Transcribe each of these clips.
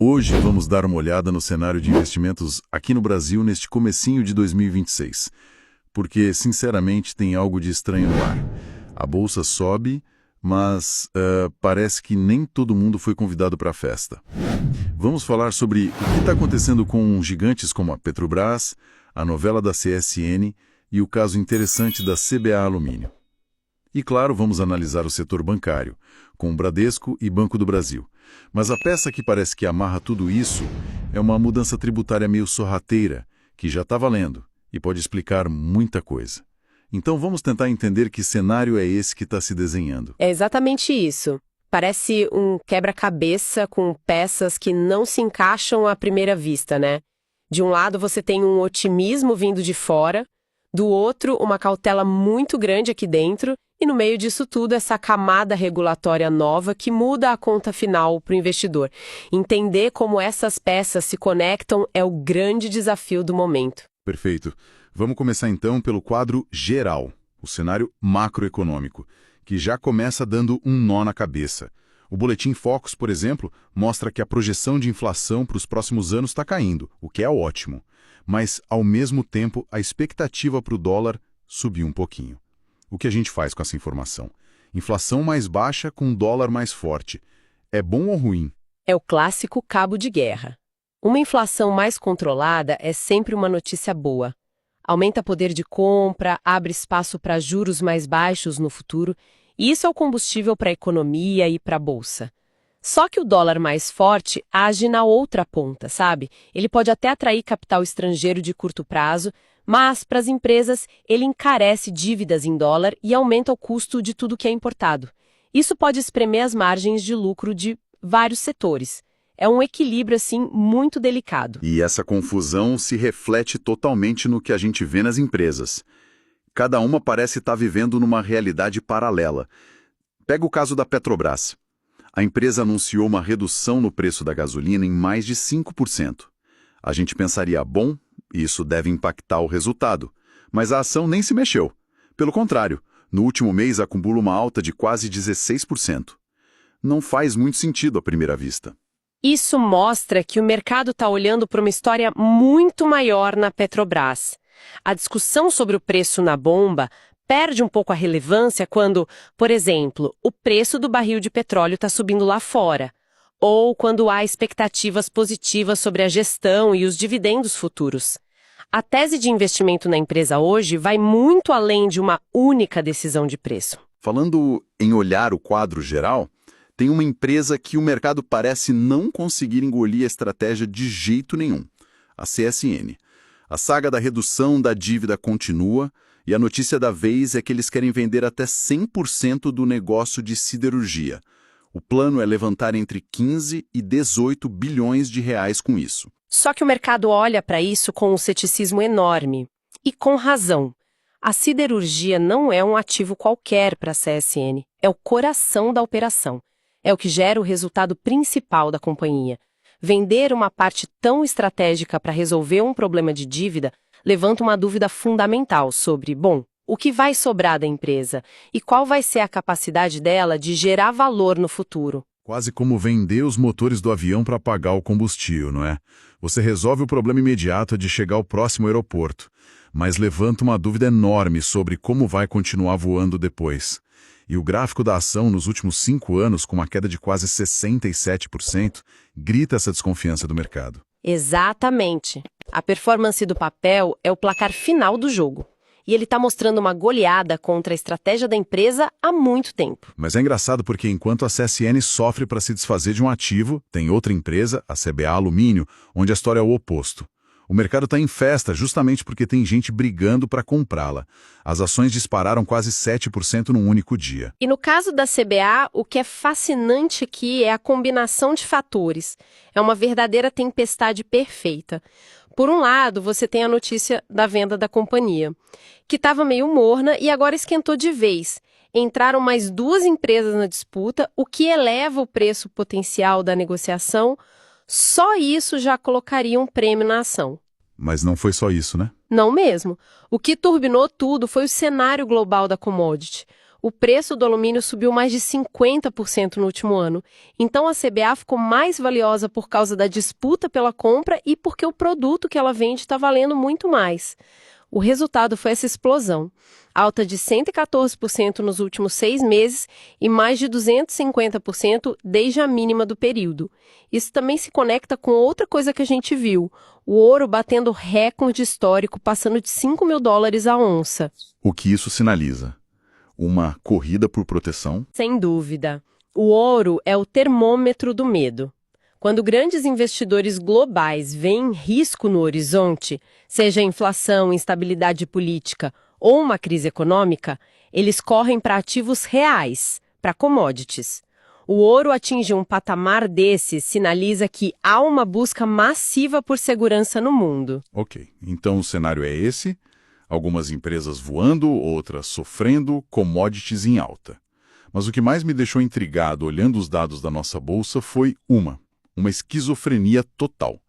Hoje vamos dar uma olhada no cenário de investimentos aqui no Brasil neste comecinho de 2026, porque, sinceramente, tem algo de estranho no ar. A bolsa sobe, mas parece que nem todo mundo foi convidado para a festa. Vamos falar sobre o que está acontecendo com gigantes como a Petrobras, a novela da CSN e o caso interessante da CBA Alumínio. E, claro, vamos analisar o setor bancário, com o Bradesco e Banco do Brasil. Mas a peça que parece que amarra tudo isso é uma mudança tributária meio sorrateira, que já está valendo e pode explicar muita coisa. Então vamos tentar entender que cenário é esse que está se desenhando. É exatamente isso. Parece um quebra-cabeça com peças que não se encaixam à primeira vista, né? De um lado você tem um otimismo vindo de fora, do outro uma cautela muito grande aqui dentro, e no meio disso tudo essa camada regulatória nova que muda a conta final para o investidor. Entender como essas peças se conectam é o grande desafio do momento. Perfeito. Vamos começar então pelo quadro geral, o cenário macroeconômico, que já começa dando um nó na cabeça. O Boletim Focus, por exemplo, mostra que a projeção de inflação para os próximos anos está caindo, o que é ótimo. Mas, ao mesmo tempo, a expectativa para o dólar subiu um pouquinho. O que a gente faz com essa informação? Inflação mais baixa com dólar mais forte. É bom ou ruim? É o clássico cabo de guerra. Uma inflação mais controlada é sempre uma notícia boa. Aumenta poder de compra, abre espaço para juros mais baixos no futuro, e isso é o combustível para a economia e para a bolsa. Só que o dólar mais forte age na outra ponta, sabe? Ele pode até atrair capital estrangeiro de curto prazo, mas, para as empresas, ele encarece dívidas em dólar e aumenta o custo de tudo que é importado. Isso pode espremer as margens de lucro de vários setores. É um equilíbrio, assim, muito delicado. E essa confusão se reflete totalmente no que a gente vê nas empresas. Cada uma parece estar vivendo numa realidade paralela. Pega o caso da Petrobras. A empresa anunciou uma redução no preço da gasolina em mais de 5%. A gente pensaria, bom, isso deve impactar o resultado. Mas a ação nem se mexeu. Pelo contrário, no último mês acumula uma alta de quase 16%. Não faz muito sentido à primeira vista. Isso mostra que o mercado está olhando para uma história muito maior na Petrobras. A discussão sobre o preço na bomba perde um pouco a relevância quando, por exemplo, o preço do barril de petróleo está subindo lá fora, ou quando há expectativas positivas sobre a gestão e os dividendos futuros. A tese de investimento na empresa hoje vai muito além de uma única decisão de preço. Falando em olhar o quadro geral, tem uma empresa que o mercado parece não conseguir engolir a estratégia de jeito nenhum, a CSN. A saga da redução da dívida continua e a notícia da vez é que eles querem vender até 100% do negócio de siderurgia. O plano é levantar entre 15 e 18 bilhões de reais com isso. Só que o mercado olha para isso com um ceticismo enorme. E com razão. A siderurgia não é um ativo qualquer para a CSN. É o coração da operação. É o que gera o resultado principal da companhia. Vender uma parte tão estratégica para resolver um problema de dívida levanta uma dúvida fundamental sobre, bom, o que vai sobrar da empresa e qual vai ser a capacidade dela de gerar valor no futuro. Quase como vender os motores do avião para pagar o combustível, não é? Você resolve o problema imediato de chegar ao próximo aeroporto, mas levanta uma dúvida enorme sobre como vai continuar voando depois. E o gráfico da ação nos últimos 5 anos, com uma queda de quase 67%, grita essa desconfiança do mercado. Exatamente. A performance do papel é o placar final do jogo. E ele está mostrando uma goleada contra a estratégia da empresa há muito tempo. Mas é engraçado porque enquanto a CSN sofre para se desfazer de um ativo, tem outra empresa, a CBA Alumínio, onde a história é o oposto. O mercado está em festa justamente porque tem gente brigando para comprá-la. As ações dispararam quase 7% num único dia. E no caso da CBA, o que é fascinante aqui é a combinação de fatores. É uma verdadeira tempestade perfeita. Por um lado, você tem a notícia da venda da companhia, que estava meio morna e agora esquentou de vez. Entraram mais 2 empresas na disputa, o que eleva o preço potencial da negociação. Só isso já colocaria um prêmio na ação. Mas não foi só isso, né? Não mesmo. O que turbinou tudo foi o cenário global da commodity. O preço do alumínio subiu mais de 50% no último ano. Então a CBA ficou mais valiosa por causa da disputa pela compra e porque o produto que ela vende está valendo muito mais. O resultado foi essa explosão, alta de 114% nos últimos 6 meses e mais de 250% desde a mínima do período. Isso também se conecta com outra coisa que a gente viu, o ouro batendo recorde histórico, passando de $5.000 a onça. O que isso sinaliza? Uma corrida por proteção? Sem dúvida. O ouro é o termômetro do medo. Quando grandes investidores globais veem risco no horizonte, seja inflação, instabilidade política ou uma crise econômica, eles correm para ativos reais, para commodities. O ouro atingir um patamar desse sinaliza que há uma busca massiva por segurança no mundo. Ok, então o cenário é esse: algumas empresas voando, outras sofrendo, commodities em alta. Mas o que mais me deixou intrigado olhando os dados da nossa bolsa foi uma esquizofrenia total.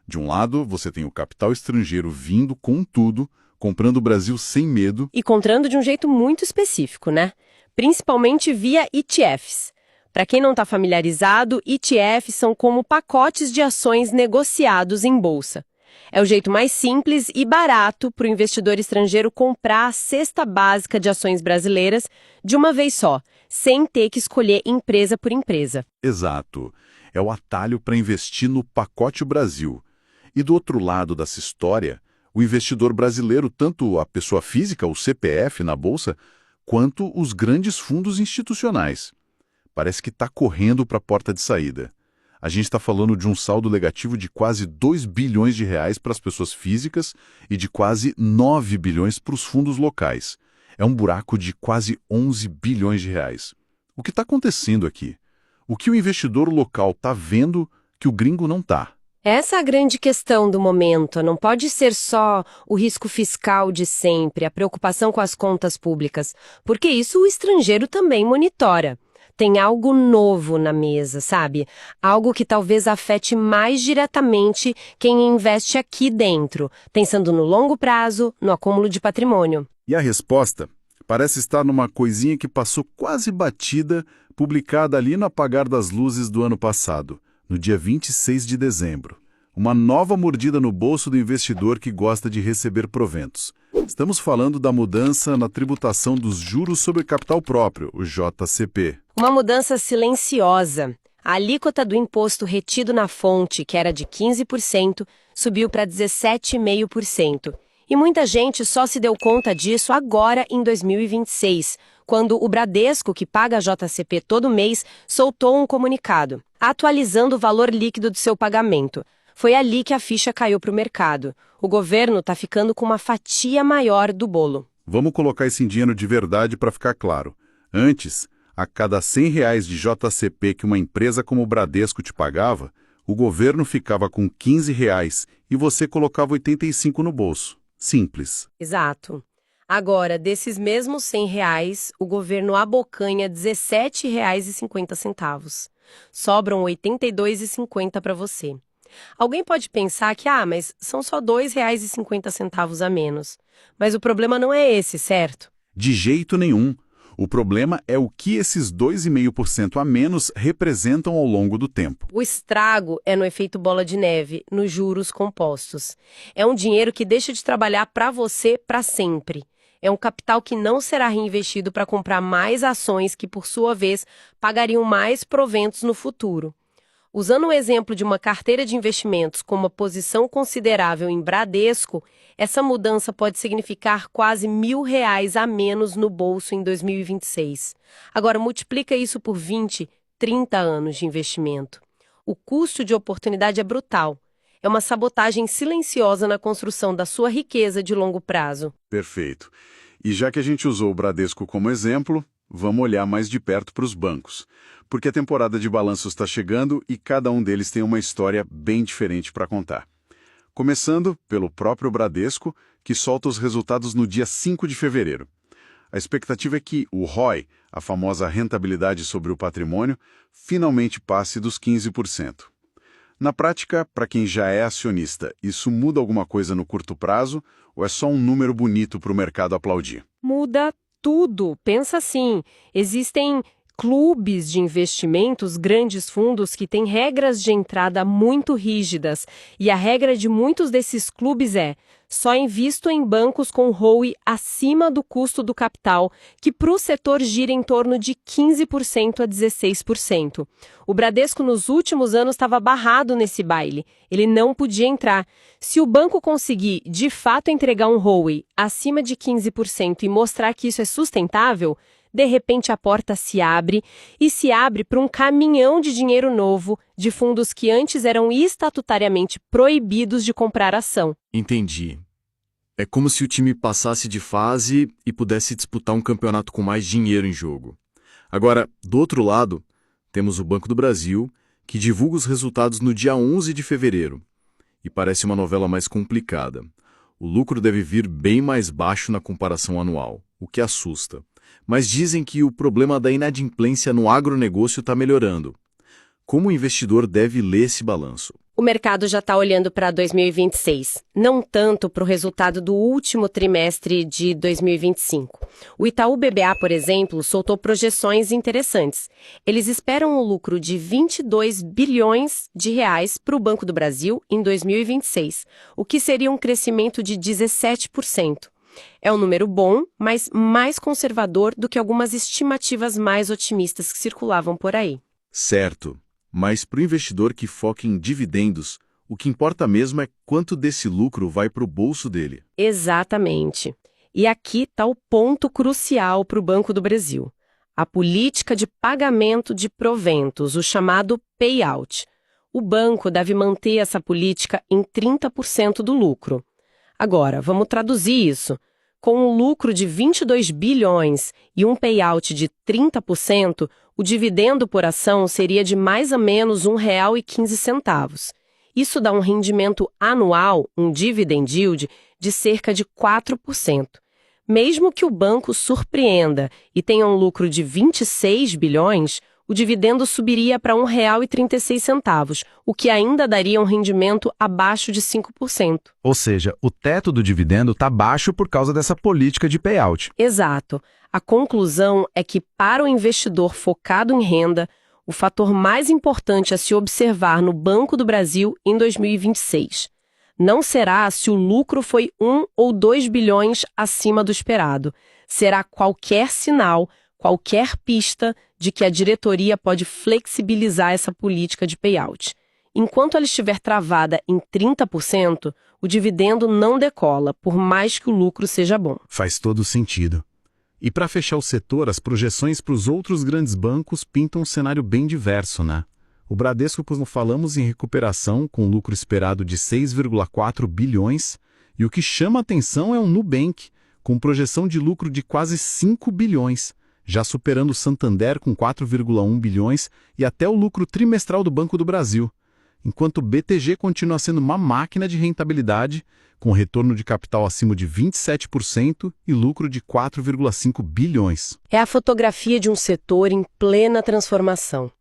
De um lado, você tem o capital estrangeiro vindo com tudo, comprando o Brasil sem medo. E comprando de um jeito muito específico, né? Principalmente via ETFs. Para quem não está familiarizado, ETFs são como pacotes de ações negociados em bolsa. É o jeito mais simples e barato para o investidor estrangeiro comprar a cesta básica de ações brasileiras de uma vez só, sem ter que escolher empresa por empresa. Exato. É o atalho para investir no pacote Brasil. E do outro lado dessa história, o investidor brasileiro, tanto a pessoa física, o CPF na bolsa, quanto os grandes fundos institucionais. Parece que está correndo para a porta de saída. A gente está falando de um saldo negativo de quase 2 bilhões de reais para as pessoas físicas e de quase 9 bilhões para os fundos locais. É um buraco de quase 11 bilhões de reais. O que está acontecendo aqui? O que o investidor local está vendo que o gringo não está? Essa é a grande questão do momento. Não pode ser só o risco fiscal de sempre, a preocupação com as contas públicas, porque isso o estrangeiro também monitora. Tem algo novo na mesa, sabe? Algo que talvez afete mais diretamente quem investe aqui dentro, pensando no longo prazo, no acúmulo de patrimônio. E a resposta parece estar numa coisinha que passou quase batida, publicada ali no apagar das luzes do ano passado, no dia 26 de dezembro. Uma nova mordida no bolso do investidor que gosta de receber proventos. Estamos falando da mudança na tributação dos juros sobre capital próprio, o JCP. Uma mudança silenciosa. A alíquota do imposto retido na fonte, que era de 15%, subiu para 17,5%. E muita gente só se deu conta disso agora em 2026, quando o Bradesco, que paga a JCP todo mês, soltou um comunicado, atualizando o valor líquido do seu pagamento. Foi ali que a ficha caiu para o mercado. O governo está ficando com uma fatia maior do bolo. Vamos colocar isso em dinheiro de verdade para ficar claro. Antes, a cada R$ 100 de JCP que uma empresa como o Bradesco te pagava, o governo ficava com R$ 15 e você colocava 85 no bolso. Simples. Exato. Agora, desses mesmos R$ 100, o governo abocanha R$ 17,50. Sobram R$ 82,50 para você. Alguém pode pensar que, mas são só R$ 2,50 a menos. Mas o problema não é esse, certo? De jeito nenhum. O problema é o que esses 2,5% a menos representam ao longo do tempo. O estrago é no efeito bola de neve, nos juros compostos. É um dinheiro que deixa de trabalhar para você para sempre. É um capital que não será reinvestido para comprar mais ações que, por sua vez, pagariam mais proventos no futuro. Usando o exemplo de uma carteira de investimentos com uma posição considerável em Bradesco, essa mudança pode significar quase R$ 1.000 a menos no bolso em 2026. Agora, multiplica isso por 20, 30 anos de investimento. O custo de oportunidade é brutal. É uma sabotagem silenciosa na construção da sua riqueza de longo prazo. Perfeito. E já que a gente usou o Bradesco como exemplo, vamos olhar mais de perto para os bancos. Porque a temporada de balanços está chegando e cada um deles tem uma história bem diferente para contar. Começando pelo próprio Bradesco, que solta os resultados no dia 5 de fevereiro. A expectativa é que o ROI, a famosa rentabilidade sobre o patrimônio, finalmente passe dos 15%. Na prática, para quem já é acionista, isso muda alguma coisa no curto prazo ou é só um número bonito para o mercado aplaudir? Muda tudo. Pensa assim, existem clubes de investimentos, grandes fundos que têm regras de entrada muito rígidas. E a regra de muitos desses clubes é: só invisto em bancos com ROE acima do custo do capital, que para o setor gira em torno de 15% a 16%. O Bradesco nos últimos anos estava barrado nesse baile. Ele não podia entrar. Se o banco conseguir, de fato, entregar um ROE acima de 15% e mostrar que isso é sustentável, de repente a porta se abre para um caminhão de dinheiro novo de fundos que antes eram estatutariamente proibidos de comprar ação. Entendi. É como se o time passasse de fase e pudesse disputar um campeonato com mais dinheiro em jogo. Agora, do outro lado, temos o Banco do Brasil, que divulga os resultados no dia 11 de fevereiro. E parece uma novela mais complicada. O lucro deve vir bem mais baixo na comparação anual, o que assusta. Mas dizem que o problema da inadimplência no agronegócio está melhorando. Como o investidor deve ler esse balanço? O mercado já está olhando para 2026, não tanto para o resultado do último trimestre de 2025. O Itaú BBA, por exemplo, soltou projeções interessantes. Eles esperam um lucro de 22 bilhões de reais para o Banco do Brasil em 2026, o que seria um crescimento de 17%. É um número bom, mas mais conservador do que algumas estimativas mais otimistas que circulavam por aí. Certo, mas para o investidor que foca em dividendos, o que importa mesmo é quanto desse lucro vai para o bolso dele. Exatamente. E aqui está o ponto crucial para o Banco do Brasil. A política de pagamento de proventos, o chamado payout. O banco deve manter essa política em 30% do lucro. Agora, vamos traduzir isso. Com um lucro de 22 bilhões e um payout de 30%, o dividendo por ação seria de mais ou menos R$ 1,15. Isso dá um rendimento anual, um dividend yield, de cerca de 4%. Mesmo que o banco surpreenda e tenha um lucro de 26 bilhões, o dividendo subiria para R$ 1,36, o que ainda daria um rendimento abaixo de 5%. Ou seja, o teto do dividendo está baixo por causa dessa política de payout. Exato. A conclusão é que, para o investidor focado em renda, o fator mais importante a se observar no Banco do Brasil em 2026 não será se o lucro foi 1 ou 2 bilhões acima do esperado. Será qualquer sinal, qualquer pista de que a diretoria pode flexibilizar essa política de payout. Enquanto ela estiver travada em 30%, o dividendo não decola, por mais que o lucro seja bom. Faz todo sentido. E para fechar o setor, as projeções para os outros grandes bancos pintam um cenário bem diverso, né? O Bradesco, como falamos, em recuperação, com lucro esperado de 6,4 bilhões, e o que chama a atenção é o Nubank, com projeção de lucro de quase 5 bilhões, já superando o Santander com 4,1 bilhões e até o lucro trimestral do Banco do Brasil, enquanto o BTG continua sendo uma máquina de rentabilidade, com retorno de capital acima de 27% e lucro de 4,5 bilhões. É a fotografia de um setor em plena transformação.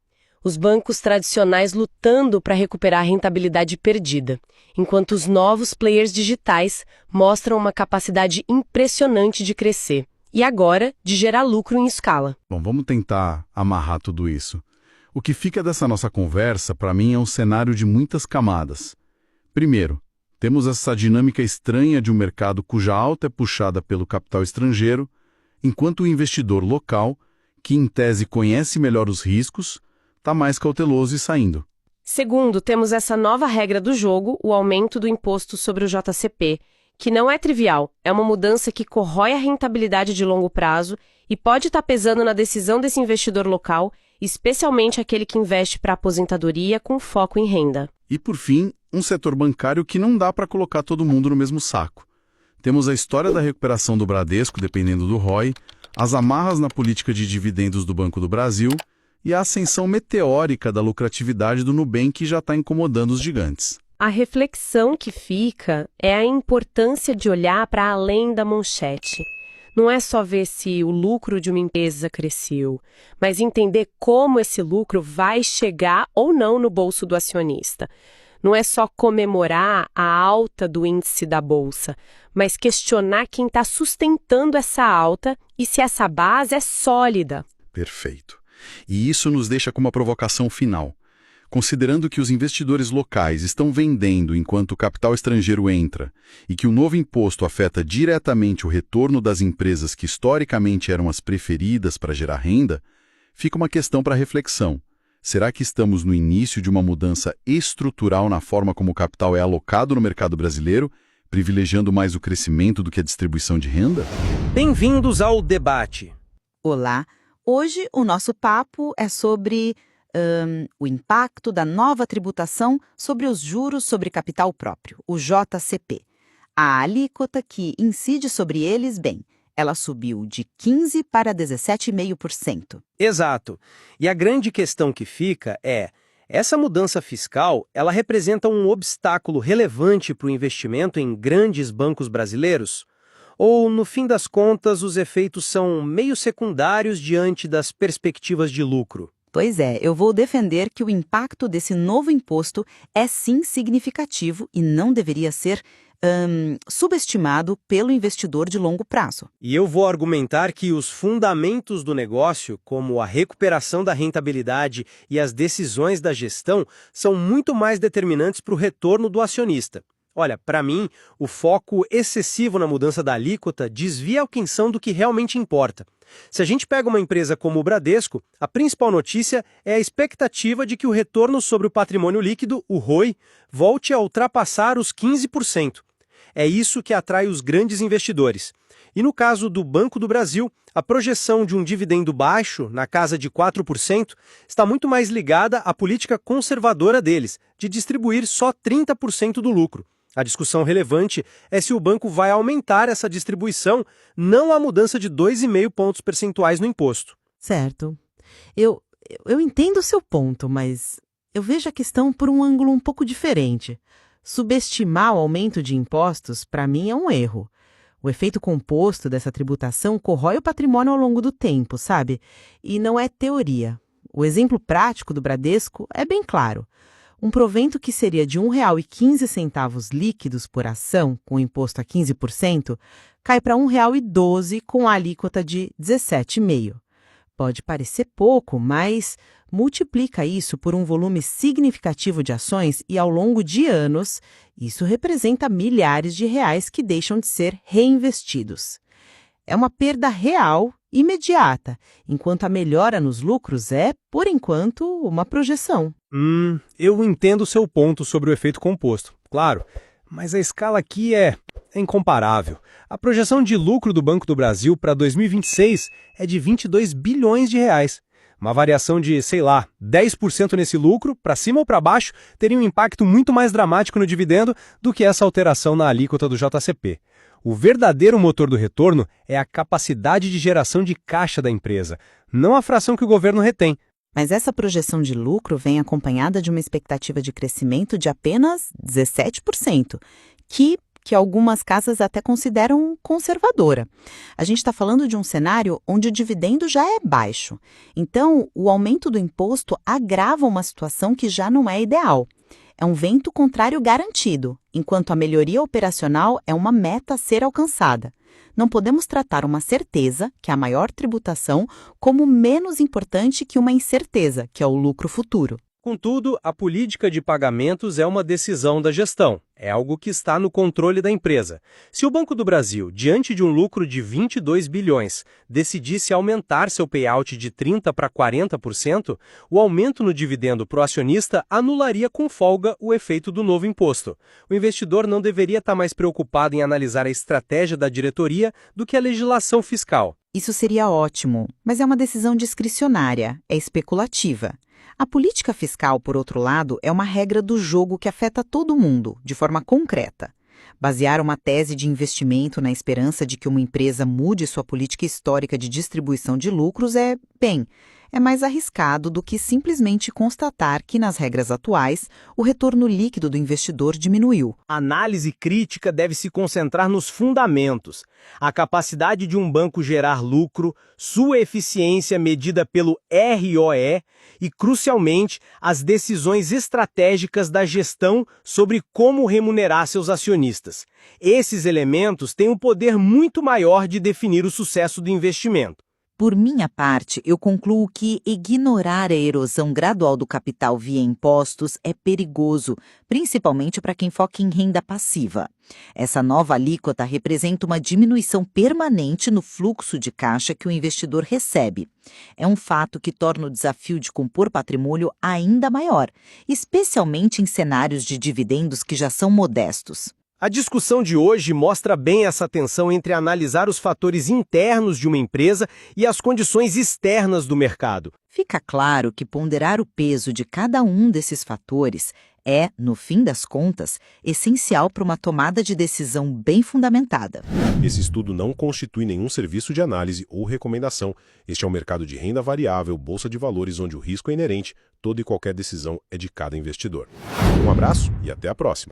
Os bancos tradicionais lutando para recuperar a rentabilidade perdida, enquanto os novos players digitais mostram uma capacidade impressionante de crescer. E agora, de gerar lucro em escala. Bom, vamos tentar amarrar tudo isso. O que fica dessa nossa conversa, para mim, é um cenário de muitas camadas. Primeiro, temos essa dinâmica estranha de um mercado cuja alta é puxada pelo capital estrangeiro, enquanto o investidor local, que em tese conhece melhor os riscos, está mais cauteloso e saindo. Segundo, temos essa nova regra do jogo, o aumento do imposto sobre o JCP, que não é trivial, é uma mudança que corrói a rentabilidade de longo prazo e pode estar pesando na decisão desse investidor local, especialmente aquele que investe para aposentadoria com foco em renda. E, por fim, um setor bancário que não dá para colocar todo mundo no mesmo saco. Temos a história da recuperação do Bradesco, dependendo do ROE, as amarras na política de dividendos do Banco do Brasil e a ascensão meteórica da lucratividade do Nubank, que já está incomodando os gigantes. A reflexão que fica é a importância de olhar para além da manchete. Não é só ver se o lucro de uma empresa cresceu, mas entender como esse lucro vai chegar ou não no bolso do acionista. Não é só comemorar a alta do índice da bolsa, mas questionar quem está sustentando essa alta e se essa base é sólida. Perfeito. E isso nos deixa com uma provocação final. Considerando que os investidores locais estão vendendo enquanto o capital estrangeiro entra e que o novo imposto afeta diretamente o retorno das empresas que historicamente eram as preferidas para gerar renda, fica uma questão para reflexão. Será que estamos no início de uma mudança estrutural na forma como o capital é alocado no mercado brasileiro, privilegiando mais o crescimento do que a distribuição de renda? Bem-vindos ao debate. Olá, hoje o nosso papo é sobre o impacto da nova tributação sobre os juros sobre capital próprio, o JCP. A alíquota que incide sobre eles, ela subiu de 15% para 17,5%. Exato. E a grande questão que fica é, essa mudança fiscal, ela representa um obstáculo relevante para o investimento em grandes bancos brasileiros? Ou, no fim das contas, os efeitos são meio secundários diante das perspectivas de lucro? Pois é, eu vou defender que o impacto desse novo imposto é sim significativo e não deveria ser subestimado pelo investidor de longo prazo. E eu vou argumentar que os fundamentos do negócio, como a recuperação da rentabilidade e as decisões da gestão, são muito mais determinantes para o retorno do acionista. Olha, para mim, o foco excessivo na mudança da alíquota desvia a atenção do que realmente importa. Se a gente pega uma empresa como o Bradesco, a principal notícia é a expectativa de que o retorno sobre o patrimônio líquido, o ROI, volte a ultrapassar os 15%. É isso que atrai os grandes investidores. E no caso do Banco do Brasil, a projeção de um dividendo baixo, na casa de 4%, está muito mais ligada à política conservadora deles, de distribuir só 30% do lucro. A discussão relevante é se o banco vai aumentar essa distribuição, não a mudança de 2,5 pontos percentuais no imposto. Certo. Eu entendo o seu ponto, mas eu vejo a questão por um ângulo um pouco diferente. Subestimar o aumento de impostos, para mim, é um erro. O efeito composto dessa tributação corrói o patrimônio ao longo do tempo, sabe? E não é teoria. O exemplo prático do Bradesco é bem claro. Um provento que seria de R$ 1,15 líquidos por ação, com imposto a 15%, cai para R$ 1,12 com a alíquota de 17,5%. Pode parecer pouco, mas multiplica isso por um volume significativo de ações e, ao longo de anos, isso representa milhares de reais que deixam de ser reinvestidos. É uma perda real, imediata, enquanto a melhora nos lucros é, por enquanto, uma projeção. Eu entendo o seu ponto sobre o efeito composto, claro, mas a escala aqui é incomparável. A projeção de lucro do Banco do Brasil para 2026 é de 22 bilhões de reais. Uma variação de, 10% nesse lucro, para cima ou para baixo, teria um impacto muito mais dramático no dividendo do que essa alteração na alíquota do JCP. O verdadeiro motor do retorno é a capacidade de geração de caixa da empresa, não a fração que o governo retém. Mas essa projeção de lucro vem acompanhada de uma expectativa de crescimento de apenas 17%, que algumas casas até consideram conservadora. A gente está falando de um cenário onde o dividendo já é baixo. Então, o aumento do imposto agrava uma situação que já não é ideal. É um vento contrário garantido, enquanto a melhoria operacional é uma meta a ser alcançada. Não podemos tratar uma certeza, que é a maior tributação, como menos importante que uma incerteza, que é o lucro futuro. Contudo, a política de pagamentos é uma decisão da gestão. É algo que está no controle da empresa. Se o Banco do Brasil, diante de um lucro de 22 bilhões, decidisse aumentar seu payout de 30% para 40%, o aumento no dividendo para o acionista anularia com folga o efeito do novo imposto. O investidor não deveria estar mais preocupado em analisar a estratégia da diretoria do que a legislação fiscal. Isso seria ótimo, mas é uma decisão discricionária, é especulativa. A política fiscal, por outro lado, é uma regra do jogo que afeta todo mundo, de forma concreta. Basear uma tese de investimento na esperança de que uma empresa mude sua política histórica de distribuição de lucros é é mais arriscado do que simplesmente constatar que, nas regras atuais, o retorno líquido do investidor diminuiu. A análise crítica deve se concentrar nos fundamentos, a capacidade de um banco gerar lucro, sua eficiência medida pelo ROE e, crucialmente, as decisões estratégicas da gestão sobre como remunerar seus acionistas. Esses elementos têm um poder muito maior de definir o sucesso do investimento. Por minha parte, eu concluo que ignorar a erosão gradual do capital via impostos é perigoso, principalmente para quem foca em renda passiva. Essa nova alíquota representa uma diminuição permanente no fluxo de caixa que o investidor recebe. É um fato que torna o desafio de compor patrimônio ainda maior, especialmente em cenários de dividendos que já são modestos. A discussão de hoje mostra bem essa tensão entre analisar os fatores internos de uma empresa e as condições externas do mercado. Fica claro que ponderar o peso de cada um desses fatores é, no fim das contas, essencial para uma tomada de decisão bem fundamentada. Esse estudo não constitui nenhum serviço de análise ou recomendação. Este é um mercado de renda variável, bolsa de valores, onde o risco é inerente. Toda e qualquer decisão é de cada investidor. Um abraço e até a próxima.